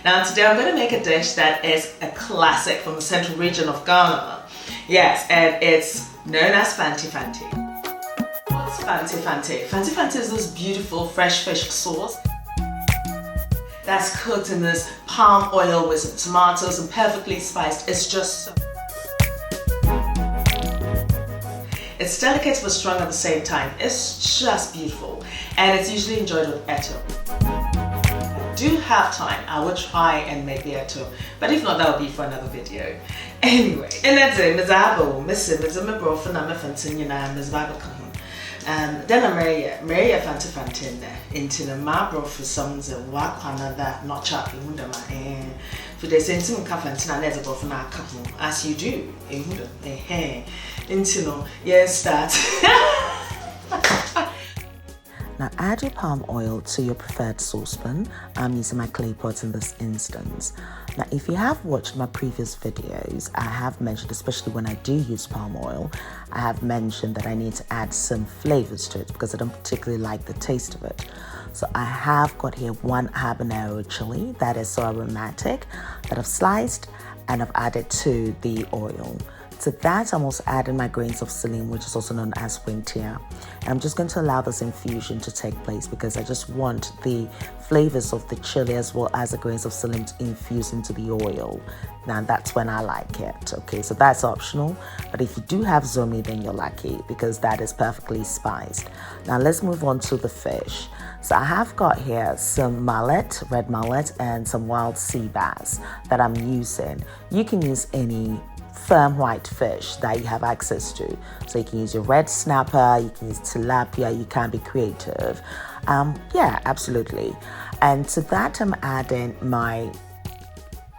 Now today I'm going to make a dish that is a classic from the central region of Ghana. Yes, and it's known as Fante Fante. What's Fante Fante? Fante Fante is this beautiful fresh fish sauce that's cooked in this palm oil with some tomatoes and perfectly spiced. It's just so... It's delicate but strong at the same time. It's just beautiful, and it's usually enjoyed with eto. Do have time, I will try and make the eto, but if not, that will be for another video. Anyway, and that's it. Then I'm Maria Fante Fante into the mabro for some work another not chopping for the sense of Cafantina let's go for now as you do into no yes that. Now add your palm oil to your preferred saucepan. I'm using my clay pot in this instance. Now if you have watched my previous videos, I have mentioned, especially when I do use palm oil, I have mentioned that I need to add some flavors to it because I don't particularly like the taste of it. So I have got here one habanero chili that is so aromatic that I've sliced and I've added to the oil. To that, I'm also adding my grains of salim, which is also known as wintia. And I'm just going to allow this infusion to take place because I just want the flavors of the chili as well as the grains of salim to infuse into the oil. Now that's when I like it. Okay, so that's optional. But if you do have zomi, then you're lucky because that is perfectly spiced. Now let's move on to the fish. So I have got here some mullet, red mullet, and some wild sea bass that I'm using. You can use any firm white fish that you have access to. So you can use your red snapper, you can use tilapia, you can be creative. Yeah, absolutely. And to that I'm adding my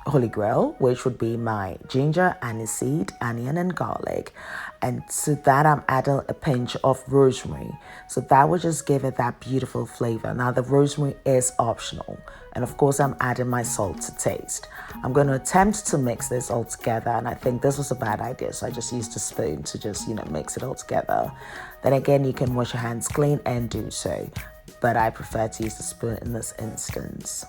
holy grail, which would be my ginger, aniseed, onion and garlic. And to that I'm adding a pinch of rosemary. So that will just give it that beautiful flavor. Now the rosemary is optional. And of course I'm adding my salt to taste. I'm going to attempt to mix this all together, and I think this was a bad idea, so I just used a spoon to just, mix it all together. Then again, you can wash your hands clean and do so, but I prefer to use the spoon in this instance.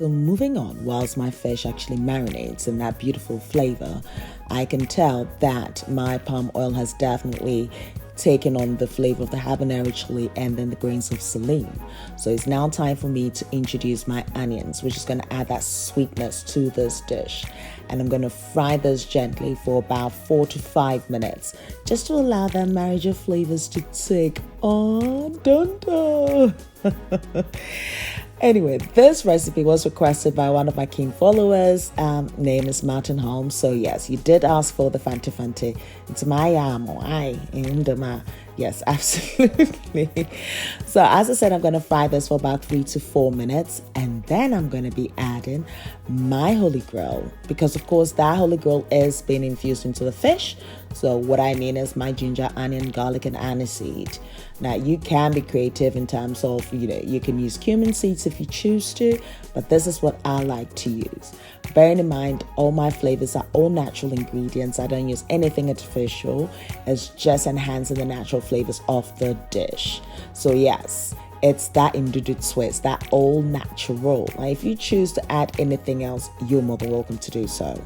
So moving on, whilst my fish actually marinates in that beautiful flavor, I can tell that my palm oil has definitely taken on the flavor of the habanero chili and then the grains of salim. So it's now time for me to introduce my onions, which is going to add that sweetness to this dish. And I'm going to fry this gently for about 4 to 5 minutes, just to allow that marriage of flavors to take on. Dun dun. Anyway, this recipe was requested by one of my keen followers. Name is Martin Holmes. So yes, you did ask for the Fante Fante. It's my yes, absolutely. So as I said, I'm going to fry this for about 3 to 4 minutes. And then I'm going to be adding my holy grail. Because of course, that holy grail is being infused into the fish. So what I mean is my ginger, onion, garlic, and aniseed. Now, you can be creative in terms of, you can use cumin seeds if you choose to, but this is what I like to use. Bearing in mind, all my flavors are all natural ingredients. I don't use anything artificial. It's just enhancing the natural flavors of the dish. So yes, it's that Ndudu twist, that all natural. Now, if you choose to add anything else, you're more than welcome to do so.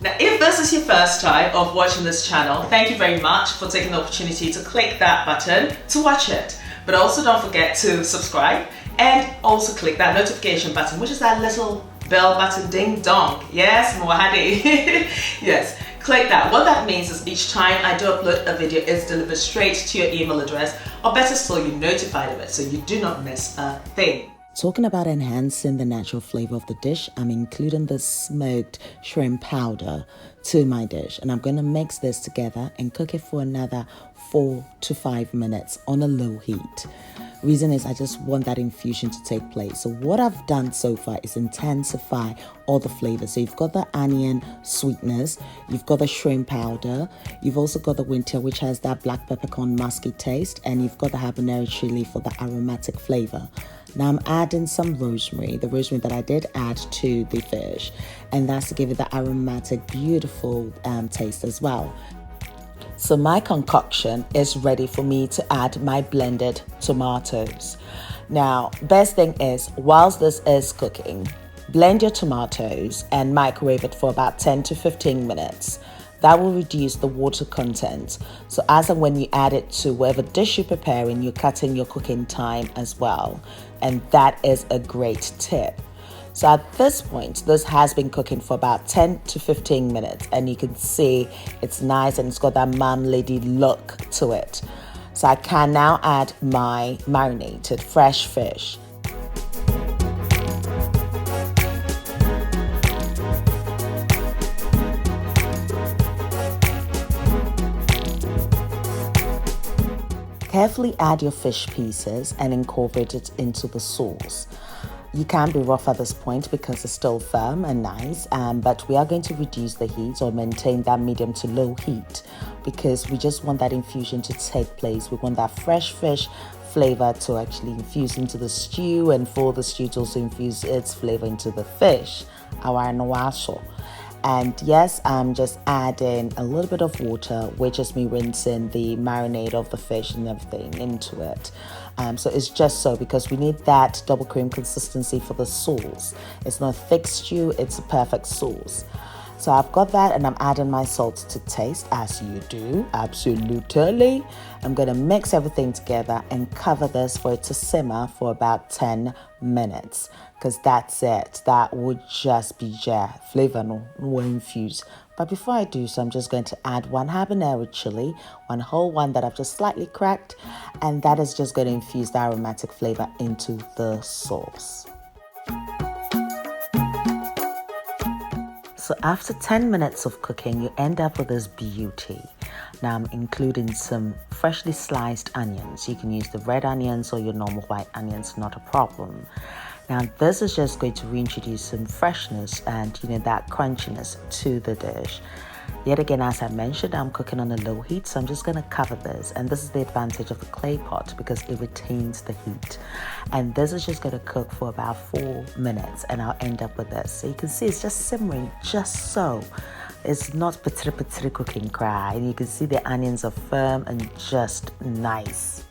Now, if this is your first time of watching this channel, thank you very much for taking the opportunity to click that button to watch it. But also don't forget to subscribe and also click that notification button, which is that little bell button, ding dong. Yes, Mohadi. Yes, click that. What that means is each time I do upload a video, it's delivered straight to your email address, or better still, you're notified of it, so you do not miss a thing. Talking about enhancing the natural flavor of the dish, I'm including the smoked shrimp powder to my dish, and I'm going to mix this together and cook it for another 4 to 5 minutes on a low heat. Reason is I just want that infusion to take place. So what I've done so far is intensify all the flavors. So you've got the onion sweetness, you've got the shrimp powder, you've also got the winter, which has that black peppercorn musky taste, and you've got the habanero chili for the aromatic flavor. Now I'm adding some rosemary, the rosemary that I did add to the fish, and that's to give it the aromatic, beautiful taste as well. So my concoction is ready for me to add my blended tomatoes. Now, best thing is, whilst this is cooking, blend your tomatoes and microwave it for about 10 to 15 minutes. That will reduce the water content. So as and when you add it to whatever dish you're preparing, you're cutting your cooking time as well. And that is a great tip. So at this point, this has been cooking for about 10 to 15 minutes, and you can see it's nice and it's got that marmalade look to it. So I can now add my marinated fresh fish. Carefully add your fish pieces and incorporate it into the sauce. You can be rough at this point because it's still firm and nice, but we are going to reduce the heat or maintain that medium to low heat because we just want that infusion to take place. We want that fresh fish flavor to actually infuse into the stew, and for the stew to also infuse its flavor into the fish, our noaso. And yes, I'm just adding a little bit of water, which is me rinsing the marinade of the fish and everything into it. So it's just so because we need that double cream consistency for the sauce. It's not a thick stew, it's a perfect sauce. So I've got that, and I'm adding my salt to taste, as you do, absolutely. I'm gonna mix everything together and cover this for it to simmer for about 10 minutes. Because that's it. That would just be flavor no will infuse. But before I do so, I'm just going to add 1 habanero chili, 1 whole one that I've just slightly cracked, and that is just going to infuse the aromatic flavor into the sauce. So after 10 minutes of cooking, you end up with this beauty. Now I'm including some freshly sliced onions. You can use the red onions or your normal white onions, not a problem. Now this is just going to reintroduce some freshness and that crunchiness to the dish. Yet again, as I mentioned, I'm cooking on a low heat, so I'm just going to cover this. And this is the advantage of the clay pot because it retains the heat. And this is just going to cook for about 4 minutes, and I'll end up with this. So you can see it's just simmering just so. It's not patri cooking cry. And you can see the onions are firm and just nice.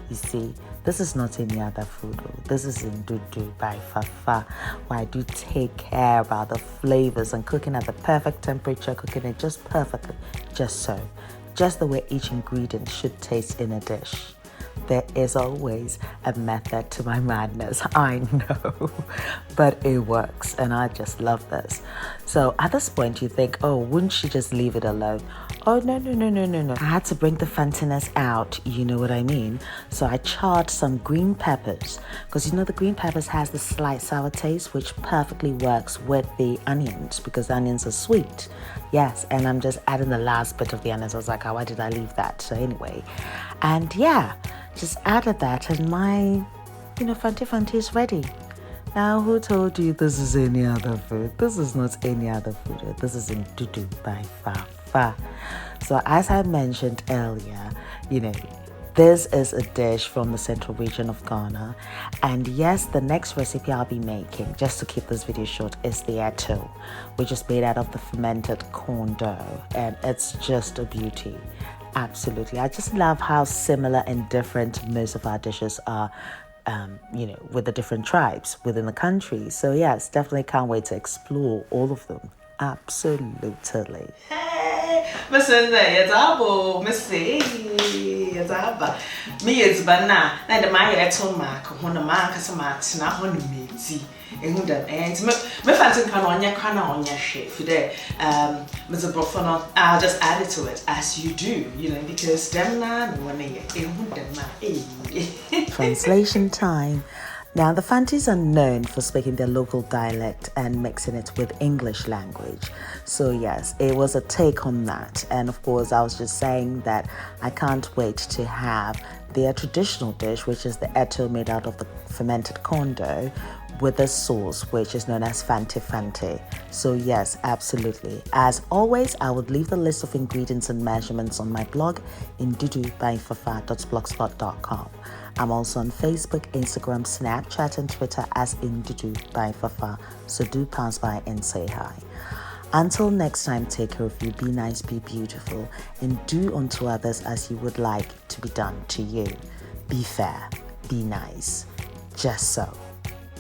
You see, this is not any other food. This is Ndudu by Fafa, where I do take care about the flavors and cooking at the perfect temperature, cooking it just perfectly, just so. Just the way each ingredient should taste in a dish. There is always a method to my madness, I know, but it works, and I just love this. So at this point you think, oh, wouldn't she just leave it alone? Oh, no. I had to bring the fanciness out, you know what I mean? So I charred some green peppers, because the green peppers has the slight sour taste, which perfectly works with the onions, because the onions are sweet. Yes, and I'm just adding the last bit of the onions. I was like, oh, why did I leave that? So anyway, and yeah, just added that, and my, Fante Fante is ready. Now, who told you this is any other food? This is not any other food. This is Ndudu by Fafa. So as I mentioned earlier, this is a dish from the central region of Ghana. And yes, the next recipe I'll be making, just to keep this video short, is the eto, which is made out of the fermented corn dough. And it's just a beauty. Absolutely. I just love how similar and different most of our dishes are, with the different tribes within the country. So yes, definitely can't wait to explore all of them. Absolutely. Hey, Missy, it's abo, Missy, it's aba. Me is banana. Now the my eto mark, when the mark is a mark, not on me. And me fancy can on your chef today. Mr. Brofono, I'll just add it to it as you do, because them na one Translation time. Now, the Fantes are known for speaking their local dialect and mixing it with English language. So yes, it was a take on that. And of course, I was just saying that I can't wait to have their traditional dish, which is the eto made out of the fermented corn dough, with a sauce which is known as Fante Fante. So yes, absolutely. As always, I would leave the list of ingredients and measurements on my blog ndudubyfafa.blogspot.com. I'm also on Facebook, Instagram, Snapchat, and Twitter as Ndudu by Fafa. So do pass by and say hi. Until next time, take care of you, be nice, be beautiful, and do unto others as you would like to be done to you. Be fair, be nice. just so.